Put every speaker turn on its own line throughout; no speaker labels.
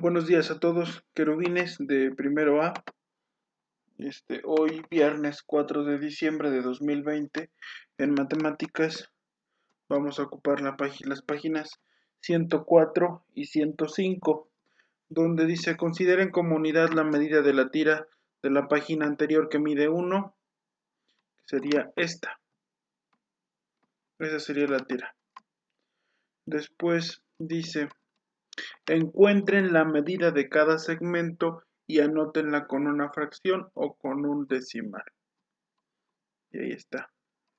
Buenos días a todos, querubines de primero A. Hoy viernes 4 de diciembre de 2020, en matemáticas vamos a ocupar las páginas 104 y 105, donde dice: consideren como unidad la medida de la tira de la página anterior que mide 1, que sería esta. Esa sería la tira. Después dice: encuentren la medida de cada segmento y anótenla con una fracción o con un decimal. Y ahí está.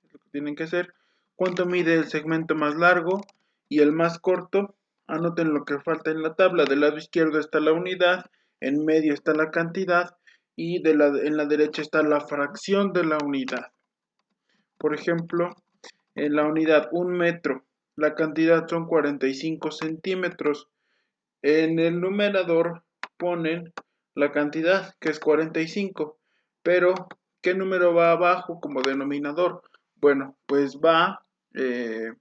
Es lo que tienen que hacer. ¿Cuánto mide el segmento más largo y el más corto? Anoten lo que falta en la tabla. Del lado izquierdo está la unidad, en medio está la cantidad y en la derecha está la fracción de la unidad. Por ejemplo, en la unidad 1 metro, la cantidad son 45 centímetros. En el numerador ponen la cantidad, que es 45, pero ¿qué número va abajo como denominador? Bueno, pues va el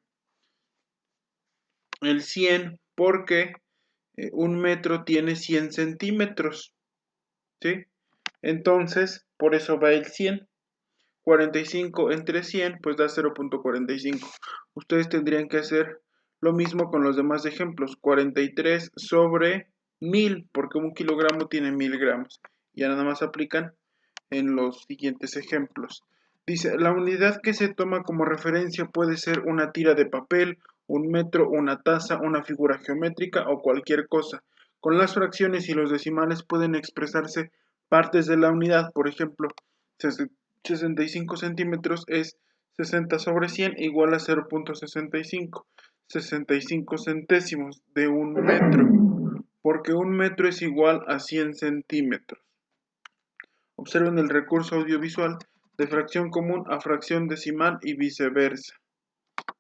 100, porque 1 metro tiene 100 centímetros, ¿sí? Entonces, por eso va el 100. 45 entre 100, pues da 0.45. Ustedes tendrían que hacer lo mismo con los demás ejemplos. 43 sobre 1000, porque 1 kilogramo tiene 1000 gramos. Ya nada más aplican en los siguientes ejemplos. Dice: la unidad que se toma como referencia puede ser una tira de papel, 1 metro, una taza, una figura geométrica o cualquier cosa. Con las fracciones y los decimales pueden expresarse partes de la unidad. Por ejemplo, 65 centímetros es 60 sobre 100 igual a 0.65. 65 centésimos de 1 metro, porque 1 metro es igual a 100 centímetros. Observen el recurso audiovisual de fracción común a fracción decimal y viceversa.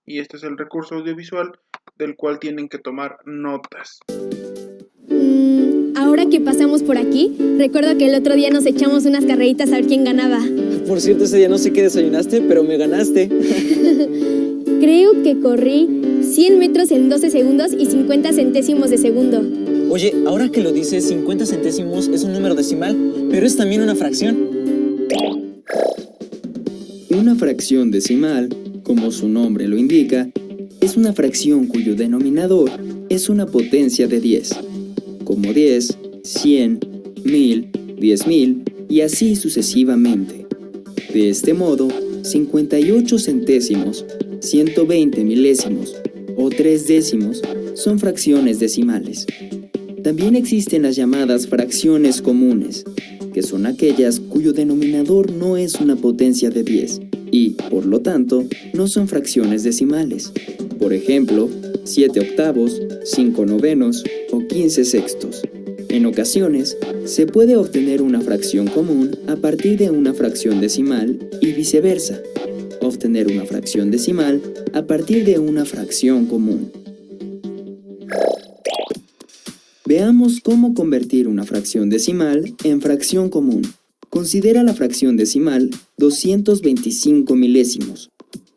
Y este es el recurso audiovisual del cual tienen que tomar notas.
Ahora que pasamos por aquí, recuerdo que el otro día nos echamos unas carreritas a ver quién ganaba.
Por cierto, ese día no sé qué desayunaste, pero me ganaste.
Creo que corrí 100 metros en 12 segundos y 50 centésimos de segundo.
Oye, ahora que lo dices, 50 centésimos es un número decimal, pero es también una fracción.
Una fracción decimal, como su nombre lo indica, es una fracción cuyo denominador es una potencia de 10, como 10, 100, 1000, 10.000 y así sucesivamente. De este modo, 58 centésimos, 120 milésimos o 3 décimos son fracciones decimales. También existen las llamadas fracciones comunes, que son aquellas cuyo denominador no es una potencia de 10 y, por lo tanto, no son fracciones decimales. Por ejemplo, 7 octavos, 5 novenos o 15 sextos. En ocasiones, se puede obtener una fracción común a partir de una fracción decimal y viceversa, obtener una fracción decimal a partir de una fracción común. Veamos cómo convertir una fracción decimal en fracción común. Considera la fracción decimal 225 milésimos.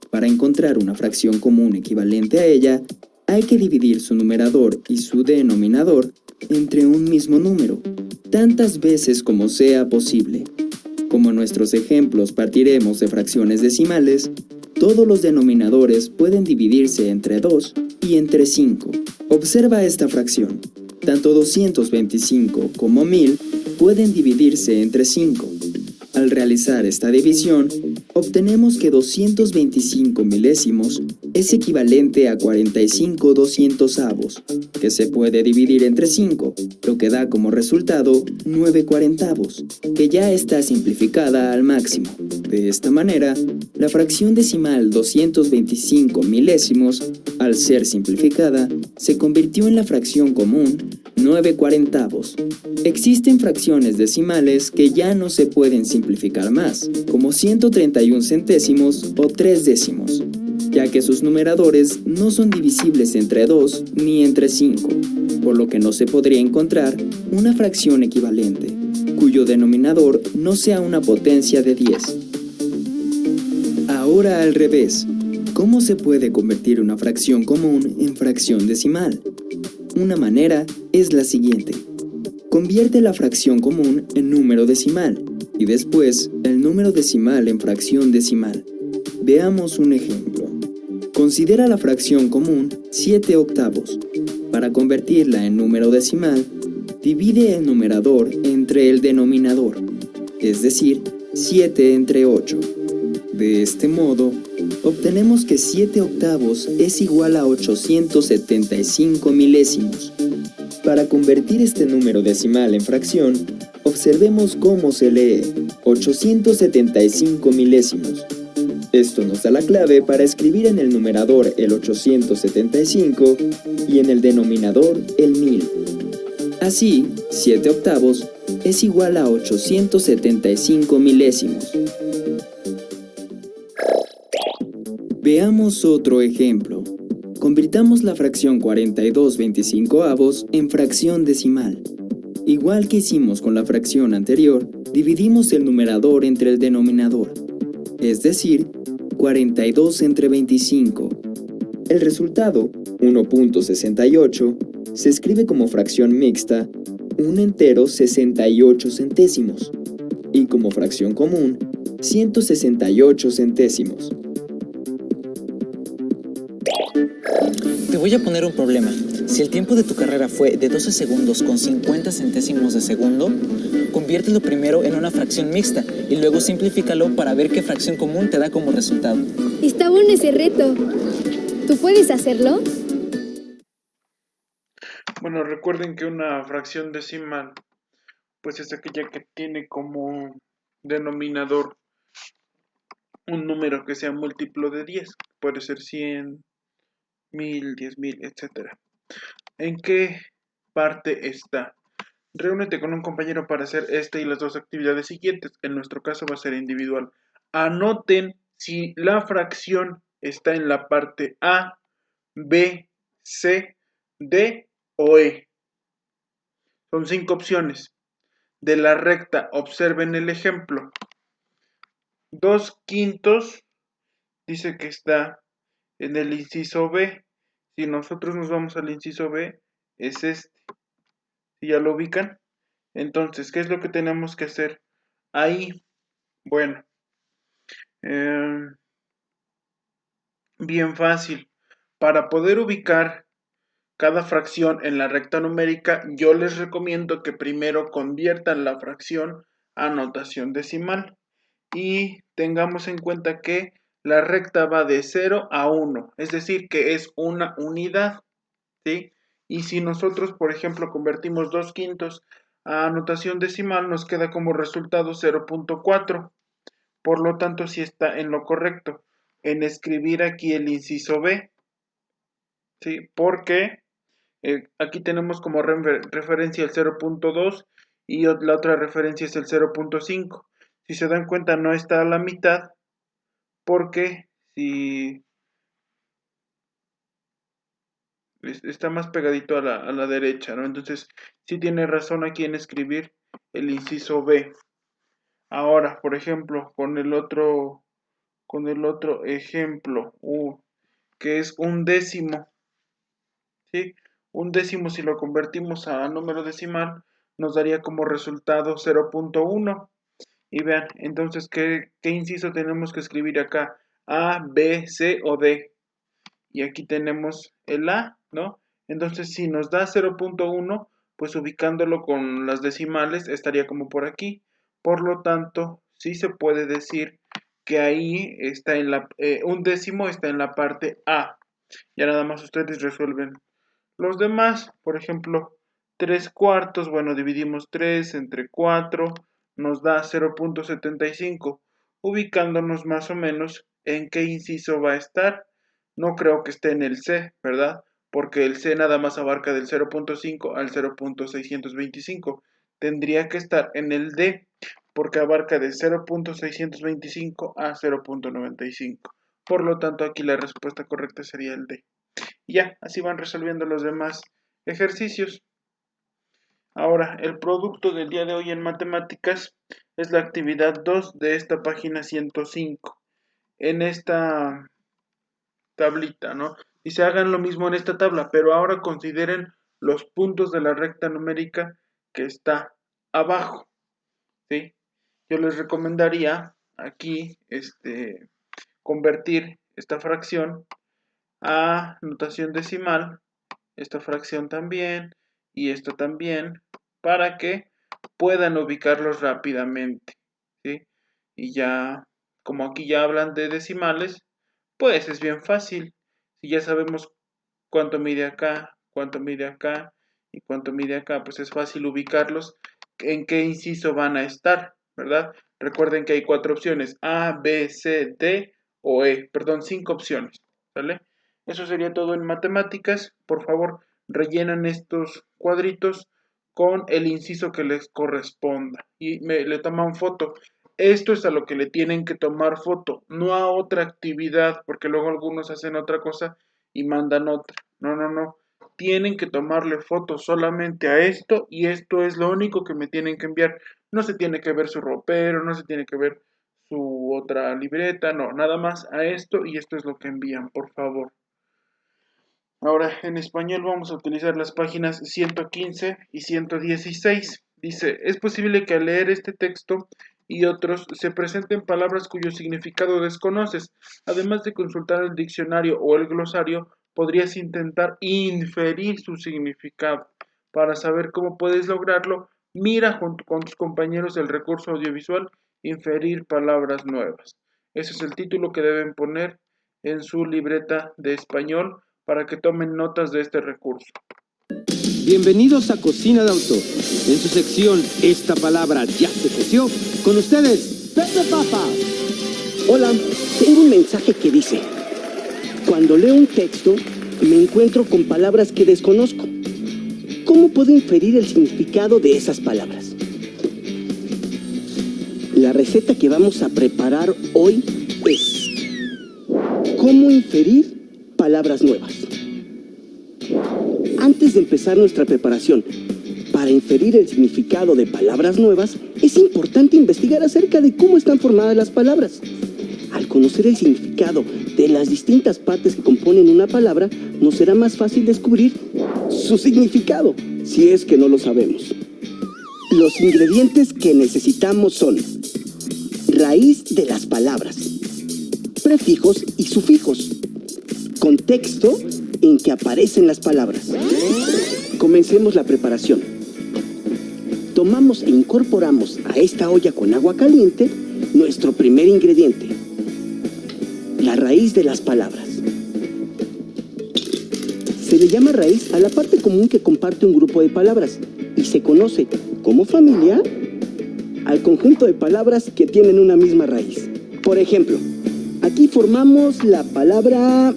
Para encontrar una fracción común equivalente a ella, hay que dividir su numerador y su denominador entre un mismo número, tantas veces como sea posible. Como en nuestros ejemplos partiremos de fracciones decimales, todos los denominadores pueden dividirse entre 2 y entre 5. Observa esta fracción. Tanto 225 como 1000 pueden dividirse entre 5. Al realizar esta división, obtenemos que 225 milésimos es equivalente a 45 doscientosavos, que se puede dividir entre 5, lo que da como resultado 9 cuarentavos, que ya está simplificada al máximo. De esta manera, la fracción decimal 225 milésimos, al ser simplificada, se convirtió en la fracción común 9 cuarentavos. Existen fracciones decimales que ya no se pueden simplificar más, como 131 centésimos o 3 décimos, ya que sus numeradores no son divisibles entre 2 ni entre 5, por lo que no se podría encontrar una fracción equivalente, cuyo denominador no sea una potencia de 10. Ahora al revés, ¿cómo se puede convertir una fracción común en fracción decimal? Una manera es la siguiente. Convierte la fracción común en número decimal y después el número decimal en fracción decimal. Veamos un ejemplo. Considera la fracción común 7 octavos. Para convertirla en número decimal, divide el numerador entre el denominador, es decir, 7 entre 8. De este modo, obtenemos que 7 octavos es igual a 875 milésimos. Para convertir este número decimal en fracción, observemos cómo se lee 875 milésimos. Esto nos da la clave para escribir en el numerador el 875 y en el denominador el 1000. Así, 7 octavos es igual a 875 milésimos. Veamos otro ejemplo. Convirtamos la fracción 42/25 en fracción decimal. Igual que hicimos con la fracción anterior, dividimos el numerador entre el denominador, es decir, 42 entre 25. El resultado, 1.68, se escribe como fracción mixta, un entero 68 centésimos, y como fracción común, 168 centésimos.
Te voy a poner un problema. Si el tiempo de tu carrera fue de 12 segundos con 50 centésimos de segundo, conviértelo primero en una fracción mixta y luego simplifícalo para ver qué fracción común te da como resultado.
Está bueno ese reto. ¿Tú puedes hacerlo?
Bueno, recuerden que una fracción decimal, pues es aquella que tiene como denominador un número que sea múltiplo de 10. Puede ser 100, 1000, 10.000, etc. ¿En qué parte está? Reúnete con un compañero para hacer esta y las dos actividades siguientes. En nuestro caso va a ser individual. Anoten si la fracción está en la parte A, B, C, D o E. Son 5 opciones. De la recta, observen el ejemplo. 2/5 dice que está en el inciso B. Si nosotros nos vamos al inciso B, es este. Si ya lo ubican, entonces, ¿qué es lo que tenemos que hacer ahí? Bueno, bien fácil. Para poder ubicar cada fracción en la recta numérica, yo les recomiendo que primero conviertan la fracción a notación decimal. Y tengamos en cuenta que la recta va de 0 a 1, es decir, que es una unidad, ¿sí? Y si nosotros, por ejemplo, convertimos 2/5 a notación decimal, nos queda como resultado 0.4. Por lo tanto, sí está en lo correcto, en escribir aquí el inciso B, ¿sí? Porque aquí tenemos como referencia el 0.2 y la otra referencia es el 0.5. Si se dan cuenta, no está a la mitad, porque si está más pegadito a la derecha, ¿no? Entonces, sí tiene razón aquí en escribir el inciso B. Ahora, por ejemplo, con el otro ejemplo, que es un décimo, ¿sí? Un décimo, si lo convertimos a número decimal, nos daría como resultado 0.1. Y vean, entonces, ¿qué inciso tenemos que escribir acá? A, B, C o D. Y aquí tenemos el A, ¿no? Entonces, si nos da 0.1, pues ubicándolo con las decimales estaría como por aquí. Por lo tanto, sí se puede decir que ahí está un décimo está en la parte A. Ya nada más ustedes resuelven los demás. Por ejemplo, 3/4, bueno, dividimos 3 entre 4, nos da 0.75, ubicándonos más o menos en qué inciso va a estar. No creo que esté en el C, ¿verdad? Porque el C nada más abarca del 0.5 al 0.625. Tendría que estar en el D, porque abarca de 0.625 a 0.95. Por lo tanto, aquí la respuesta correcta sería el D. Y ya, así van resolviendo los demás ejercicios. Ahora, el producto del día de hoy en matemáticas es la actividad 2 de esta página 105. En esta tablita, ¿no? Y se hagan lo mismo en esta tabla, pero ahora consideren los puntos de la recta numérica que está abajo, ¿sí? Yo les recomendaría aquí convertir esta fracción a notación decimal, esta fracción también y esta también, para que puedan ubicarlos rápidamente, ¿sí? Y ya, como aquí ya hablan de decimales, pues es bien fácil. Si ya sabemos cuánto mide acá, cuánto mide acá y cuánto mide acá, pues es fácil ubicarlos en qué inciso van a estar, ¿verdad? Recuerden que hay 4 opciones, A, B, C, D o E, perdón, 5 opciones, ¿vale? Eso sería todo en matemáticas. Por favor, rellenan estos cuadritos con el inciso que les corresponda y le toman foto. Esto es a lo que le tienen que tomar foto, no a otra actividad, porque luego algunos hacen otra cosa y mandan otra. No, no, no. Tienen que tomarle fotos solamente a esto y esto es lo único que me tienen que enviar. No se tiene que ver su ropero, no se tiene que ver su otra libreta, no, nada más a esto y esto es lo que envían, por favor. Ahora, en español vamos a utilizar las páginas 115 y 116. Dice, es posible que al leer este texto y otros se presenten palabras cuyo significado desconoces. Además de consultar el diccionario o el glosario, podrías intentar inferir su significado. Para saber cómo puedes lograrlo, mira junto con tus compañeros el recurso audiovisual Inferir palabras nuevas. Ese es el título que deben poner en su libreta de español para que tomen notas de este recurso.
Bienvenidos a Cocina de Autor. En su sección Esta palabra ya se coció, con ustedes, Pepe Papa.
Hola, tengo un mensaje que dice: cuando leo un texto, me encuentro con palabras que desconozco. ¿Cómo puedo inferir el significado de esas palabras? La receta que vamos a preparar hoy es ¿cómo inferir palabras nuevas? Antes de empezar nuestra preparación, para inferir el significado de palabras nuevas, es importante investigar acerca de cómo están formadas las palabras. Al conocer el significado de las distintas partes que componen una palabra, nos será más fácil descubrir su significado, si es que no lo sabemos. Los ingredientes que necesitamos son raíz de las palabras, prefijos y sufijos, contexto en que aparecen las palabras. Comencemos la preparación. Tomamos e incorporamos a esta olla con agua caliente nuestro primer ingrediente, la raíz de las palabras. Se le llama raíz a la parte común que comparte un grupo de palabras y se conoce como familia al conjunto de palabras que tienen una misma raíz. Por ejemplo, aquí formamos la palabra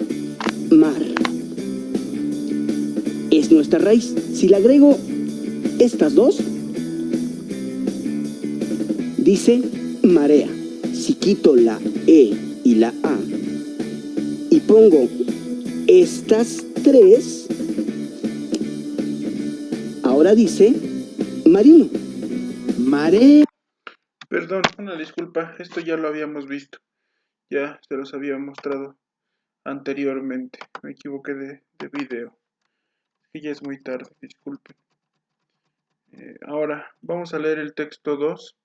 mar. Es nuestra raíz. Si le agrego estas dos, dice marea. Si quito la E y la A y pongo estas tres, ahora dice marino. Marea.
Perdón, una disculpa, esto ya lo habíamos visto. Ya se los había mostrado anteriormente. Me equivoqué de video. Y ya es muy tarde, disculpen. Ahora vamos a leer el texto 2.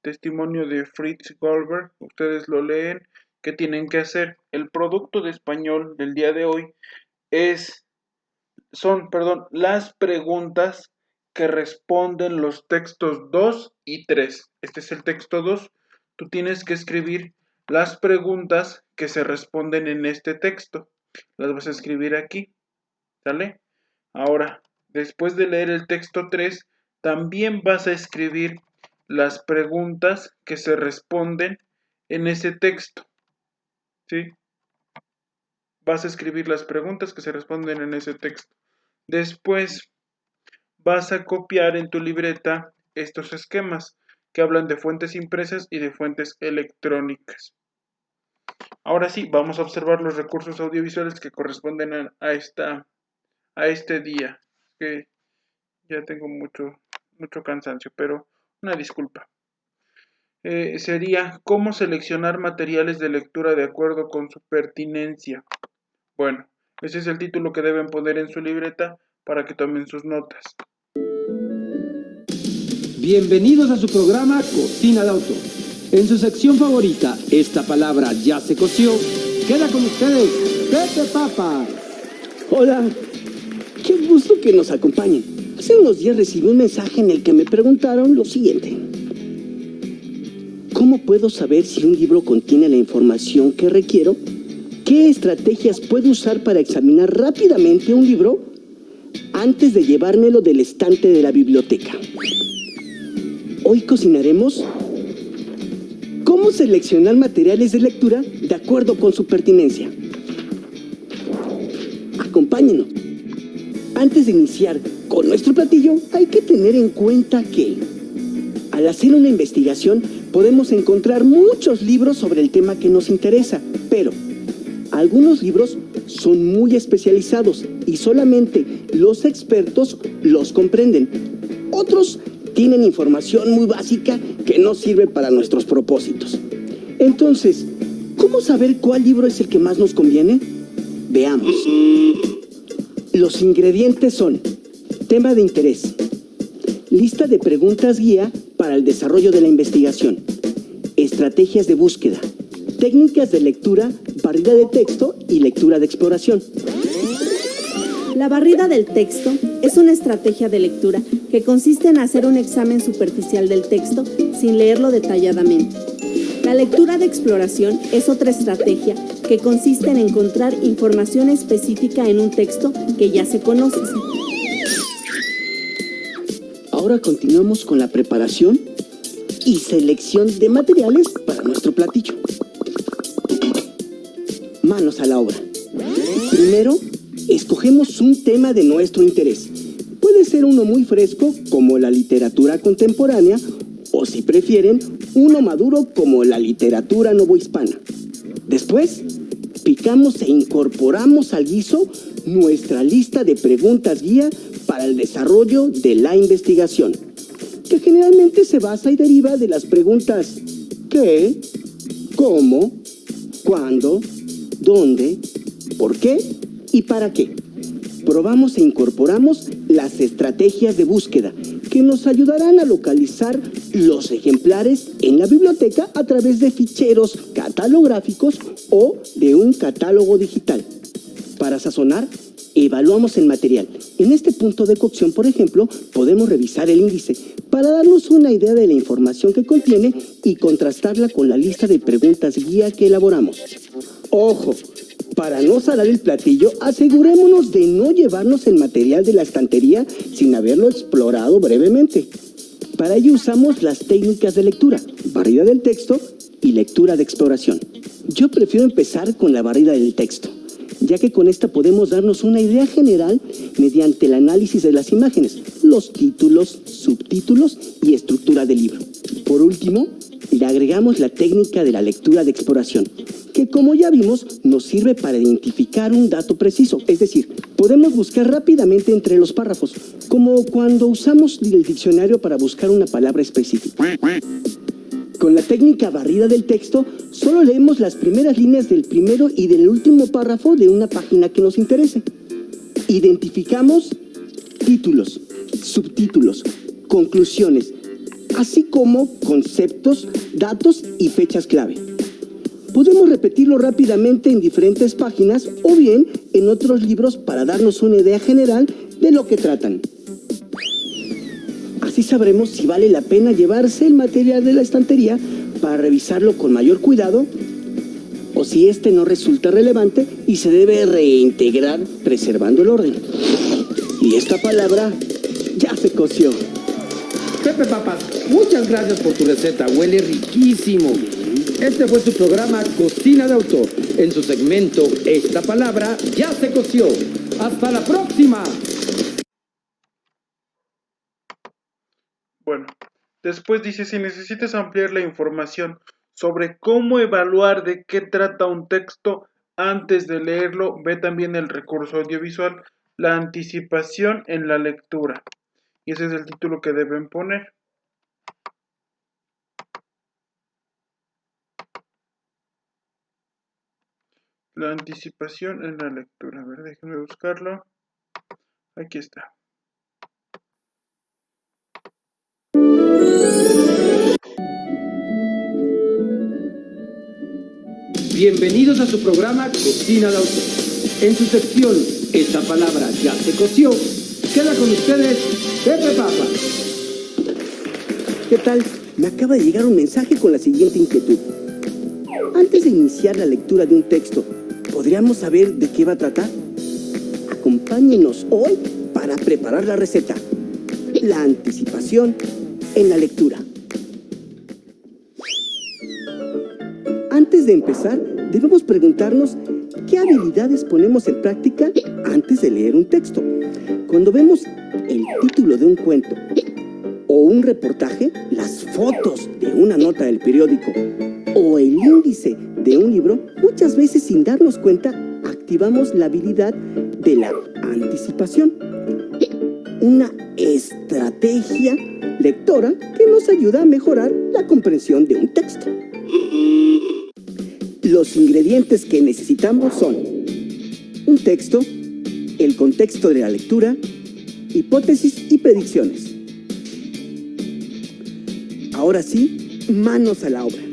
Testimonio de Fritz Goldberg. Ustedes lo leen. ¿Qué tienen que hacer? El producto de español del día de hoy son las preguntas que responden los textos 2 y 3. Este es el texto 2. Tú tienes que escribir las preguntas que se responden en este texto. Las vas a escribir aquí. ¿Sale? Ahora, después de leer el texto 3, también vas a escribir las preguntas que se responden en ese texto. ¿Sí? Vas a escribir las preguntas que se responden en ese texto. Después vas a copiar en tu libreta estos esquemas que hablan de fuentes impresas y de fuentes electrónicas. Ahora sí, vamos a observar los recursos audiovisuales que corresponden a este día. Que ya tengo mucho cansancio, pero una disculpa. Sería cómo seleccionar materiales de lectura de acuerdo con su pertinencia. Bueno, ese es el título que deben poner en su libreta para que tomen sus notas.
Bienvenidos a su programa Cocina de Autor. En su sección favorita, esta palabra ya se coció. Queda con ustedes, Pepe Papa.
Hola, qué gusto que nos acompañen. Hace unos días recibí un mensaje en el que me preguntaron lo siguiente. ¿Cómo puedo saber si un libro contiene la información que requiero? ¿Qué estrategias puedo usar para examinar rápidamente un libro antes de llevármelo del estante de la biblioteca? Hoy cocinaremos cómo seleccionar materiales de lectura de acuerdo con su pertinencia. Acompáñenos. Antes de iniciar con nuestro platillo, hay que tener en cuenta que al hacer una investigación podemos encontrar muchos libros sobre el tema que nos interesa, pero algunos libros son muy especializados y solamente los expertos los comprenden. Otros tienen información muy básica que no sirve para nuestros propósitos. Entonces, ¿cómo saber cuál libro es el que más nos conviene? Veamos. Los ingredientes son tema de interés, lista de preguntas guía para el desarrollo de la investigación, estrategias de búsqueda, técnicas de lectura, barrida de texto y lectura de exploración.
La barrida del texto es una estrategia de lectura que consiste en hacer un examen superficial del texto sin leerlo detalladamente. La lectura de exploración es otra estrategia que consiste en encontrar información específica en un texto que ya se conoce.
Ahora continuamos con la preparación y selección de materiales para nuestro platillo. Manos a la obra. Primero, escogemos un tema de nuestro interés. Puede ser uno muy fresco, como la literatura contemporánea, o si prefieren, uno maduro como la literatura novohispana. Después, picamos e incorporamos al guiso nuestra lista de preguntas guía para el desarrollo de la investigación, que generalmente se basa y deriva de las preguntas ¿qué?, ¿cómo?, ¿cuándo?, ¿dónde?, ¿por qué? ¿Y para qué? Probamos e incorporamos las estrategias de búsqueda que nos ayudarán a localizar los ejemplares en la biblioteca a través de ficheros catalográficos o de un catálogo digital. Para sazonar, evaluamos el material. En este punto de cocción, por ejemplo, podemos revisar el índice para darnos una idea de la información que contiene y contrastarla con la lista de preguntas guía que elaboramos. ¡Ojo! Para no salar el platillo, asegurémonos de no llevarnos el material de la estantería sin haberlo explorado brevemente. Para ello usamos las técnicas de lectura, barrida del texto y lectura de exploración. Yo prefiero empezar con la barrida del texto, ya que con esta podemos darnos una idea general mediante el análisis de las imágenes, los títulos, subtítulos y estructura del libro. Por último, le agregamos la técnica de la lectura de exploración, que como ya vimos, nos sirve para identificar un dato preciso, es decir, podemos buscar rápidamente entre los párrafos, como cuando usamos el diccionario para buscar una palabra específica. Con la técnica barrida del texto, solo leemos las primeras líneas del primero y del último párrafo de una página que nos interese. Identificamos títulos, subtítulos, conclusiones, así como conceptos, datos y fechas clave. Podemos repetirlo rápidamente en diferentes páginas o bien en otros libros para darnos una idea general de lo que tratan. Así sabremos si vale la pena llevarse el material de la estantería para revisarlo con mayor cuidado o si este no resulta relevante y se debe reintegrar preservando el orden. Y esta palabra ya se coció.
Pepe Papas, muchas gracias por tu receta, huele riquísimo. Este fue su programa Cocina de Autor. En su segmento Esta palabra ya se coció. ¡Hasta la próxima!
Bueno, después dice, si necesitas ampliar la información sobre cómo evaluar de qué trata un texto antes de leerlo, ve también el recurso audiovisual, la anticipación en la lectura. Y ese es el título que deben poner. La anticipación en la lectura. A ver, déjenme buscarlo. Aquí está.
Bienvenidos a su programa Cocina de Autor. En su sección Esta palabra ya se coció, queda con ustedes Pepe Papa.
¿Qué tal? Me acaba de llegar un mensaje con la siguiente inquietud. Antes de iniciar la lectura de un texto, ¿podríamos saber de qué va a tratar? Acompáñenos hoy para preparar la receta. La anticipación en la lectura. Antes de empezar, debemos preguntarnos qué habilidades ponemos en práctica antes de leer un texto. Cuando vemos el título de un cuento o un reportaje, las fotos de una nota del periódico o el índice de un libro, muchas veces sin darnos cuenta activamos la habilidad de la anticipación. Una estrategia lectora que nos ayuda a mejorar la comprensión de un texto. Los ingredientes que necesitamos son un texto, el contexto de la lectura, hipótesis y predicciones. Ahora sí, manos a la obra.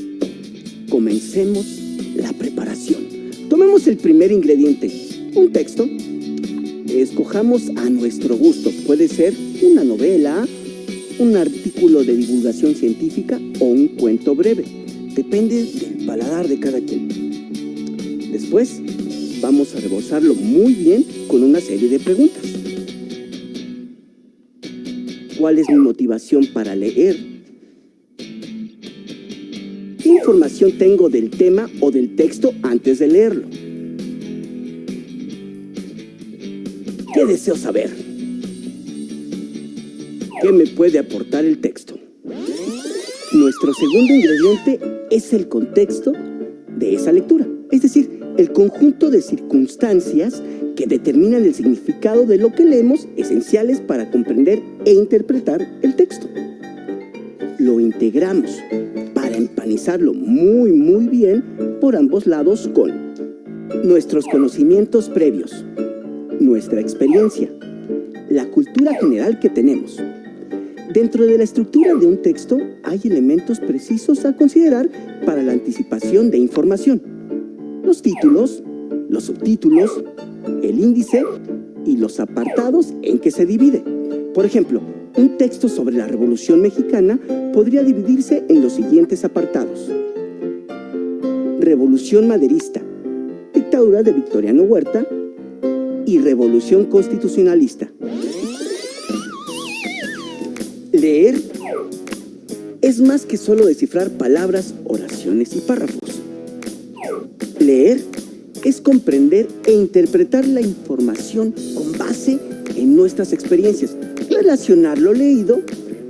Comencemos la preparación. Tomemos el primer ingrediente, un texto. Escojamos a nuestro gusto. Puede ser una novela, un artículo de divulgación científica o un cuento breve. Depende del paladar de cada quien. Después, vamos a rebozarlo muy bien con una serie de preguntas. ¿Cuál es mi motivación para leer? ¿Qué información tengo del tema o del texto antes de leerlo? ¿Qué deseo saber? ¿Qué me puede aportar el texto? Nuestro segundo ingrediente es el contexto de esa lectura, es decir, el conjunto de circunstancias que determinan el significado de lo que leemos, esenciales para comprender e interpretar el texto. Lo integramos para empanizarlo muy bien por ambos lados con nuestros conocimientos previos, nuestra experiencia, la cultura general que tenemos. Dentro de la estructura de un texto hay elementos precisos a considerar para la anticipación de información. Los títulos, los subtítulos, el índice y los apartados en que se divide. Por ejemplo, un texto sobre la Revolución Mexicana podría dividirse en los siguientes apartados. Revolución Maderista, dictadura de Victoriano Huerta y Revolución Constitucionalista. Leer es más que solo descifrar palabras, oraciones y párrafos. Leer es comprender e interpretar la información con base en nuestras experiencias, relacionar lo leído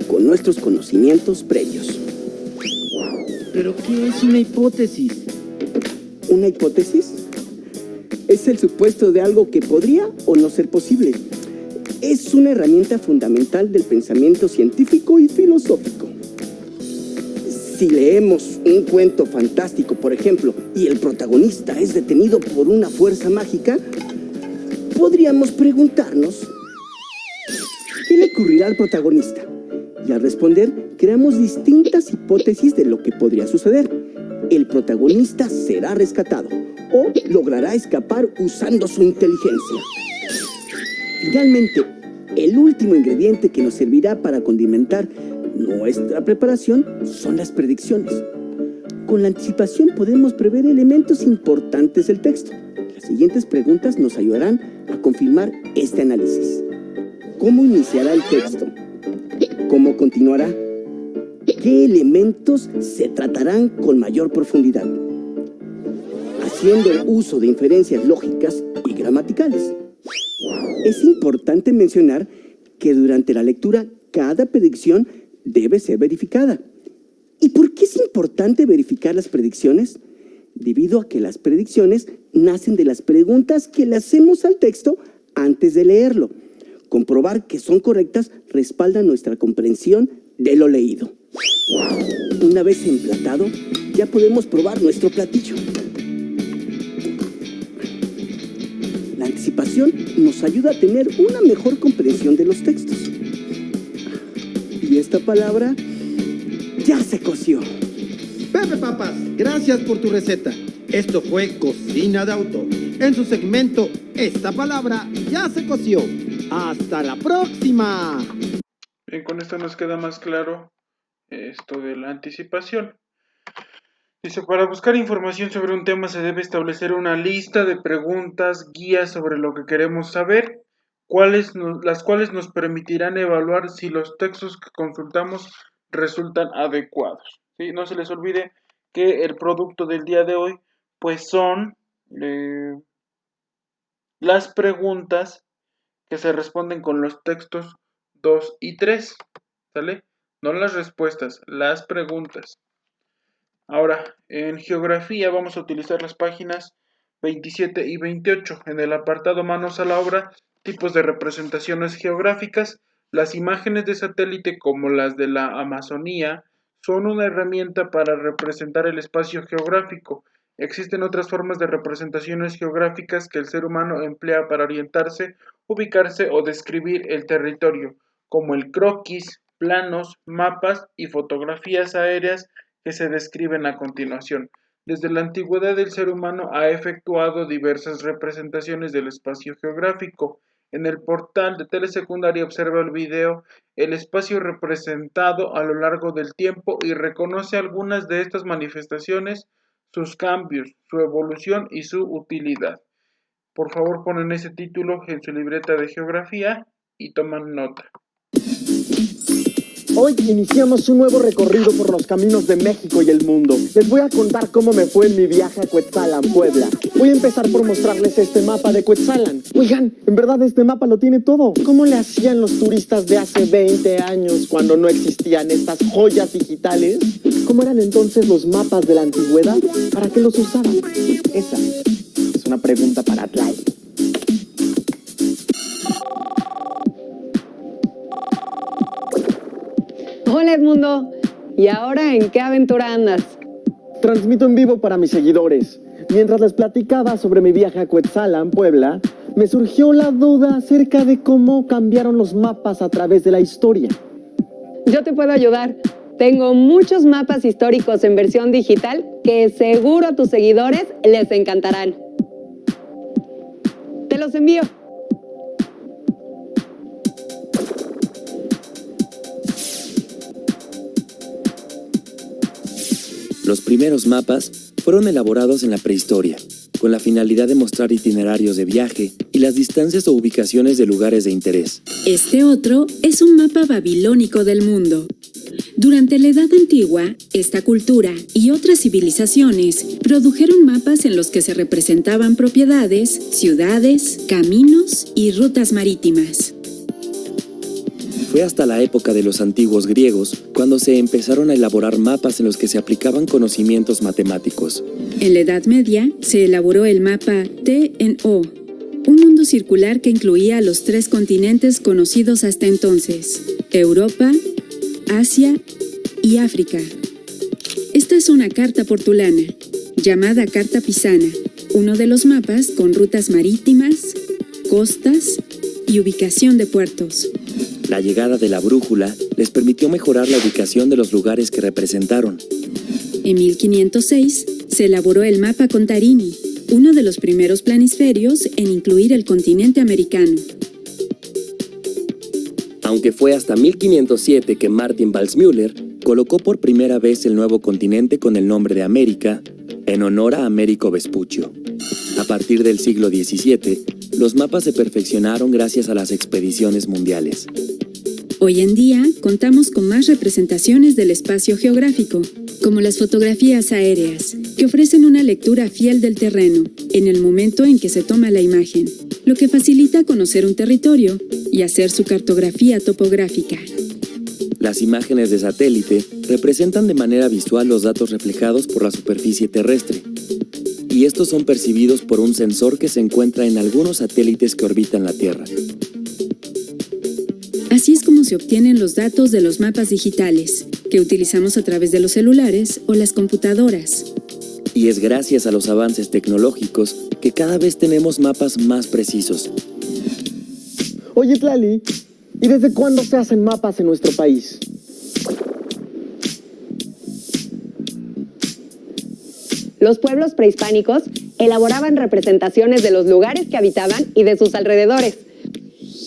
con nuestros conocimientos previos.
¿Pero qué es una hipótesis?
¿Una hipótesis? Es el supuesto de algo que podría o no ser posible. Es una herramienta fundamental del pensamiento científico y filosófico. Si leemos un cuento fantástico, por ejemplo, y el protagonista es detenido por una fuerza mágica, podríamos preguntarnos ¿qué le ocurrirá al protagonista? Y al responder, creamos distintas hipótesis de lo que podría suceder. El protagonista será rescatado o logrará escapar usando su inteligencia. Finalmente, el último ingrediente que nos servirá para condimentar nuestra preparación son las predicciones. Con la anticipación podemos prever elementos importantes del texto. Las siguientes preguntas nos ayudarán a confirmar este análisis. ¿Cómo iniciará el texto? ¿Cómo continuará? ¿Qué elementos se tratarán con mayor profundidad? Haciendo uso de inferencias lógicas y gramaticales. Es importante mencionar que durante la lectura cada predicción debe ser verificada. ¿Y por qué es importante verificar las predicciones? Debido a que las predicciones nacen de las preguntas que le hacemos al texto antes de leerlo. Comprobar que son correctas respalda nuestra comprensión de lo leído. Una vez emplatado, ya podemos probar nuestro platillo. La anticipación nos ayuda a tener una mejor comprensión de los textos. Y esta palabra ya se coció.
Pepe Papas, gracias por tu receta. Esto fue Cocina de Autor. En su segmento Esta Palabra Ya Se Coció. ¡Hasta la próxima!
Bien, con esto nos queda más claro esto de la anticipación. Dice, para buscar información sobre un tema se debe establecer una lista de preguntas, guías sobre lo que queremos saber, las cuales nos permitirán evaluar si los textos que consultamos resultan adecuados. ¿Sí? No se les olvide que el producto del día de hoy pues son las preguntas que se responden con los textos 2 y 3, ¿sale? No las respuestas, las preguntas. Ahora, en geografía vamos a utilizar las páginas 27 y 28. En el apartado Manos a la obra, tipos de representaciones geográficas, las imágenes de satélite como las de la Amazonía son una herramienta para representar el espacio geográfico. Existen otras formas de representaciones geográficas que el ser humano emplea para orientarse, ubicarse o describir el territorio, como el croquis, planos, mapas y fotografías aéreas que se describen a continuación. Desde la antigüedad el ser humano ha efectuado diversas representaciones del espacio geográfico. En el portal de Telesecundaria observa el video El espacio representado a lo largo del tiempo y reconoce algunas de estas manifestaciones, sus cambios, su evolución y su utilidad. Por favor, ponen ese título en su libreta de geografía y toman nota.
Hoy iniciamos un nuevo recorrido por los caminos de México y el mundo. Les voy a contar cómo me fue en mi viaje a Cuetzalan, Puebla. Voy a empezar por mostrarles este mapa de Cuetzalan. Oigan, en verdad este mapa lo tiene todo. ¿Cómo le hacían los turistas de hace 20 años cuando no existían estas joyas digitales? ¿Cómo eran entonces los mapas de la antigüedad? ¿Para qué los usaban? Esa es una pregunta para Atlay.
Hola Edmundo, ¿y ahora en qué aventura andas?
Transmito en vivo para mis seguidores. Mientras les platicaba sobre mi viaje a Cuetzalan, Puebla, me surgió la duda acerca de cómo cambiaron los mapas a través de la historia.
Yo te puedo ayudar. Tengo muchos mapas históricos en versión digital que seguro a tus seguidores les encantarán. Te los envío.
Los primeros mapas fueron elaborados en la prehistoria, con la finalidad de mostrar itinerarios de viaje y las distancias o ubicaciones de lugares de interés.
Este otro es un mapa babilónico del mundo. Durante la Edad Antigua, esta cultura y otras civilizaciones produjeron mapas en los que se representaban propiedades, ciudades, caminos y rutas marítimas.
Fue hasta la época de los antiguos griegos cuando se empezaron a elaborar mapas en los que se aplicaban conocimientos matemáticos.
En la Edad Media se elaboró el mapa TNO, un mundo circular que incluía los 3 continentes conocidos hasta entonces: Europa, Asia y África. Esta es una carta portulana, llamada Carta Pisana, uno de los mapas con rutas marítimas, costas y ubicación de puertos.
La llegada de la brújula les permitió mejorar la ubicación de los lugares que representaron.
En 1506 se elaboró el mapa Contarini, uno de los primeros planisferios en incluir el continente americano.
Aunque fue hasta 1507 que Martin Waldseemüller colocó por primera vez el nuevo continente con el nombre de América, en honor a Américo Vespuccio. A partir del siglo XVII, los mapas se perfeccionaron gracias a las expediciones mundiales.
Hoy en día contamos con más representaciones del espacio geográfico, como las fotografías aéreas, que ofrecen una lectura fiel del terreno en el momento en que se toma la imagen, lo que facilita conocer un territorio y hacer su cartografía topográfica.
Las imágenes de satélite representan de manera visual los datos reflejados por la superficie terrestre, y estos son percibidos por un sensor que se encuentra en algunos satélites que orbitan la Tierra.
Así es como se obtienen los datos de los mapas digitales, que utilizamos a través de los celulares o las computadoras.
Y es gracias a los avances tecnológicos que cada vez tenemos mapas más precisos.
Oye, Tlali, ¿y desde cuándo se hacen mapas en nuestro país?
los pueblos prehispánicos elaboraban representaciones de los lugares que habitaban y de sus alrededores.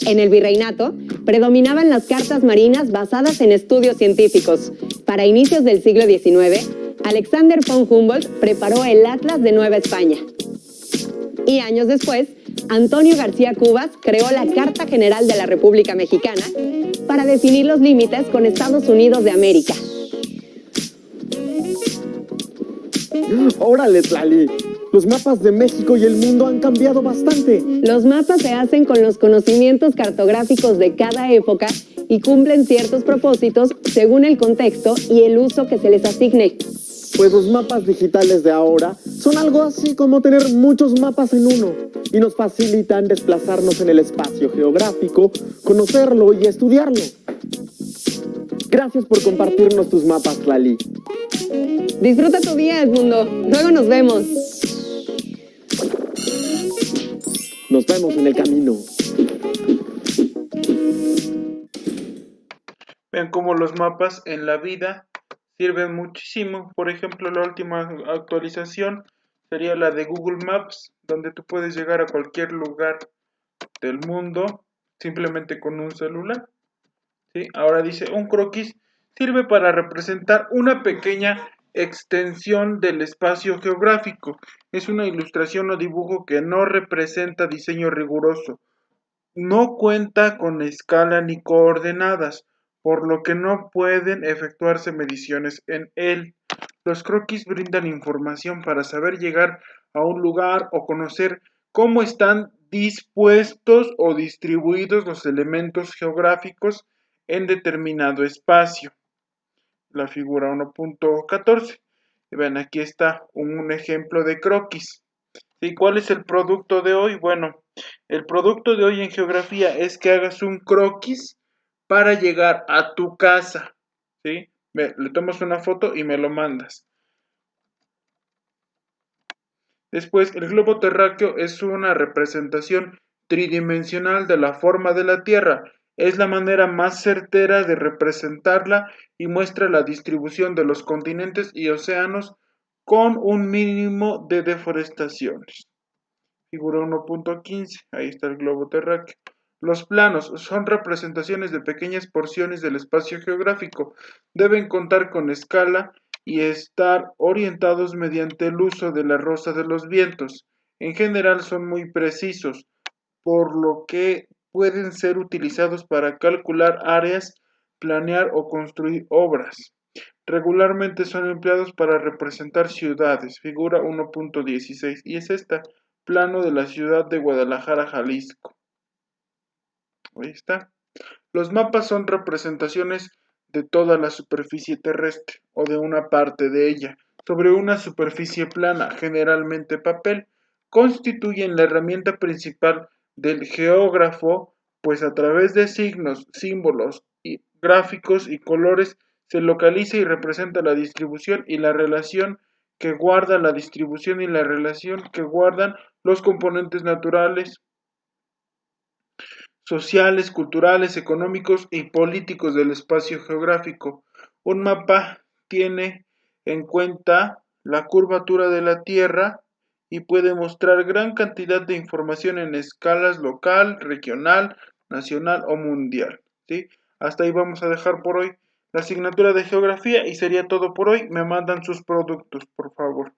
En el virreinato, predominaban las cartas marinas basadas en estudios científicos. Para inicios del siglo XIX, Alexander von Humboldt preparó el Atlas de Nueva España. Y años después, Antonio García Cubas creó la Carta General de la República Mexicana para definir los límites con Estados Unidos de América.
¡Órale, Tlali! Los mapas de México y el mundo han cambiado bastante.
Los mapas se hacen con los conocimientos cartográficos de cada época y cumplen ciertos propósitos según el contexto y el uso que se les asigne.
Pues los mapas digitales de ahora son algo así como tener muchos mapas en uno y nos facilitan desplazarnos en el espacio geográfico, conocerlo y estudiarlo. Gracias por compartirnos tus mapas, Tlali.
Disfruta tu día, Edmundo. Luego nos vemos.
Nos vemos en el camino.
Vean cómo los mapas en la vida sirven muchísimo. Por ejemplo, la última actualización sería la de Google Maps, donde tú puedes llegar a cualquier lugar del mundo simplemente con un celular. ¿Sí? Ahora dice, un croquis sirve para representar una pequeña extensión del espacio geográfico. Es una ilustración o dibujo que no representa diseño riguroso. No cuenta con escala ni coordenadas, por lo que no pueden efectuarse mediciones en él. Los croquis brindan información para saber llegar a un lugar o conocer cómo están dispuestos o distribuidos los elementos geográficos en determinado espacio. La figura 1.14. Ven, aquí está un ejemplo de croquis. ¿Y cuál es el producto de hoy? Bueno, el producto de hoy en geografía es que hagas un croquis para llegar a tu casa. ¿Sí? Le tomas una foto y me lo mandas. Después, el globo terráqueo es una representación tridimensional de la forma de la Tierra. Es la manera más certera de representarla y muestra la distribución de los continentes y océanos con un mínimo de deforestaciones. Figura 1.15, ahí está el globo terráqueo. Los planos son representaciones de pequeñas porciones del espacio geográfico. Deben contar con escala y estar orientados mediante el uso de la rosa de los vientos. En general son muy precisos, por lo que pueden ser utilizados para calcular áreas, planear o construir obras. Regularmente son empleados para representar ciudades. Figura 1.16 y es esta. Plano de la ciudad de Guadalajara, Jalisco. Ahí está. Los mapas son representaciones de toda la superficie terrestre o de una parte de ella sobre una superficie plana, generalmente papel. Constituyen la herramienta principal del geógrafo, pues a través de signos, símbolos, y gráficos y colores se localiza y representa la distribución y la relación que guarda la distribución y la relación que guardan los componentes naturales, sociales, culturales, económicos y políticos del espacio geográfico. Un mapa tiene en cuenta la curvatura de la Tierra y puede mostrar gran cantidad de información en escalas local, regional, nacional o mundial. ¿Sí? Hasta ahí vamos a dejar por hoy la asignatura de geografía y sería todo por hoy. Me mandan sus productos, por favor.